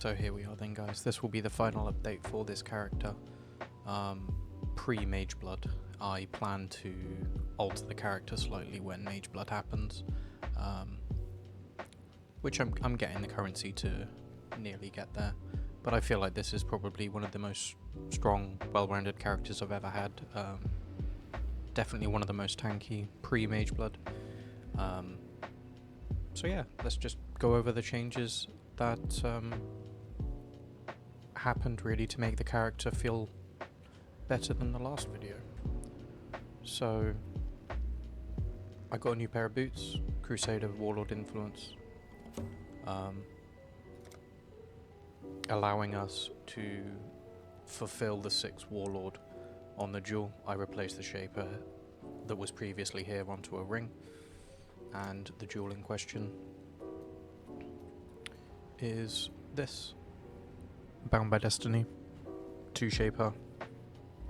So here we are then, guys. This will be the final update for this character. Pre-Mageblood. I plan to alter the character slightly when Mageblood happens, which I'm getting the currency to nearly get there. But I feel like this is probably one of the most strong, well-rounded characters I've ever had. Definitely one of the most tanky pre-Mageblood. So yeah, let's just go over the changes that happened really to make the character feel better than the last video. So I got a new pair of boots, Crusader Warlord influence, allowing us to fulfill the 6th Warlord on the jewel. I replaced the shaper that was previously here onto a ring, and the jewel in question is this. Bound by Destiny, 2 shaper,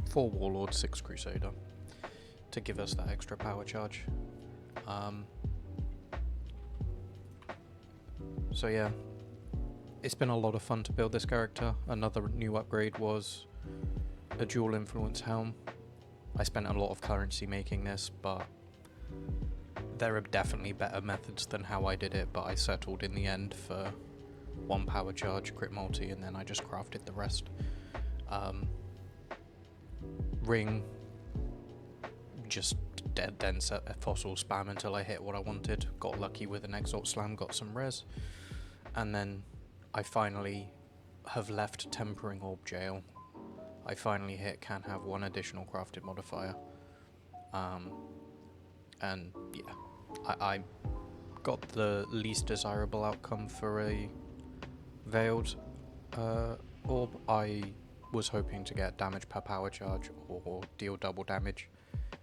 4 Warlord, 6 Crusader, to give us that extra power charge. So yeah, it's been a lot of fun to build this character. Another new upgrade was a dual influence helm. I spent a lot of currency making this, but there are definitely better methods than how I did it, but I settled in the end for 1 power charge, crit multi, and then I just crafted the rest. Ring, just dead dense fossil spam until I hit what I wanted. Got lucky with an exalt slam, got some res, and then I finally have left tempering orb jail. I finally hit can have 1 additional crafted modifier, and yeah, I got the least desirable outcome for a veiled orb. I was hoping to get damage per power charge or deal double damage,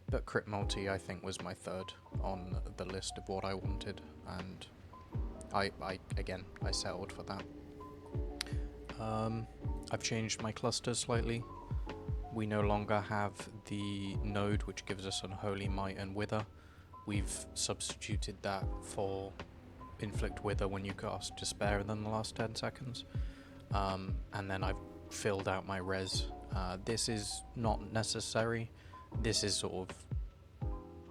but crit multi I think was my 3rd on the list of what I wanted, and I settled for that. I've changed my cluster slightly. We no longer have the node which gives us Unholy Might and Wither. We've substituted that for Inflict Wither when you cast Despair in the last 10 seconds. And then I've filled out my res. This is not necessary. This is sort of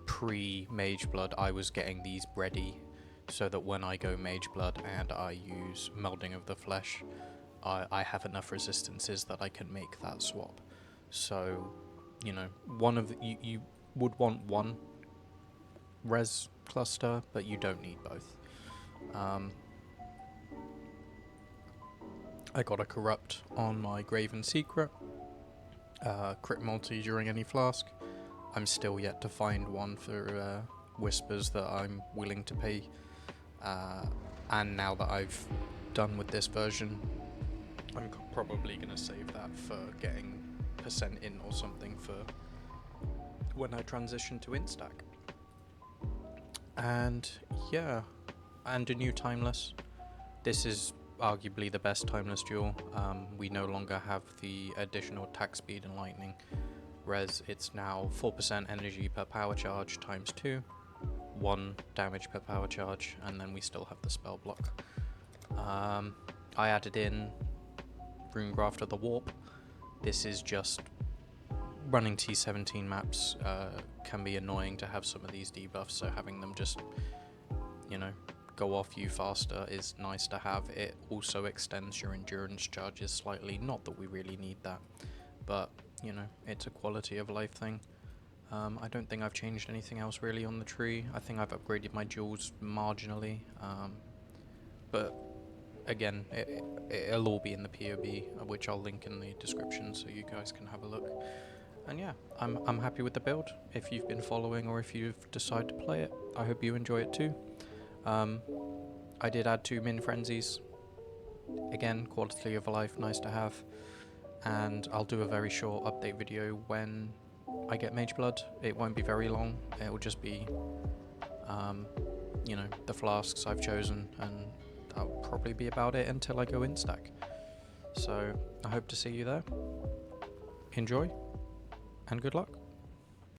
pre-Mageblood. I was getting these ready so that when I go Mageblood and I use Melding of the Flesh, I have enough resistances that I can make that swap. So, you know, you would want 1 res cluster, but you don't need both. I got a corrupt on my Graven Secret, crit multi during any flask. I'm still yet to find one for Whispers that I'm willing to pay, and now that I've done with this version, I'm probably going to save that for getting % in or something for when I transition to Instack. And yeah, and a new Timeless. This is arguably the best Timeless duel. We no longer have the additional attack speed and lightning res. It's now 4% energy per power charge times 2, 1 damage per power charge, and then we still have the spell block. I added in Runegrafter the Warp. This is just running T17 maps can be annoying to have some of these debuffs, so having them just, you know, go off you faster is nice to have. It also extends your endurance charges slightly, not that we really need that, but you know, it's a quality of life thing. I don't think I've changed anything else really on the tree. I think I've upgraded my jewels marginally, but again, it'll all be in the POB, which I'll link in the description so you guys can have a look. And yeah, I'm happy with the build. If you've been following or if you've decided to play it, I hope you enjoy it too. I did add 2 min frenzies. Again, quality of life, nice to have. And I'll do a very short update video when I get Mageblood. It won't be very long. It will just be, you know, the flasks I've chosen, and that'll probably be about it until I go Instack. So I hope to see you there. Enjoy, and good luck.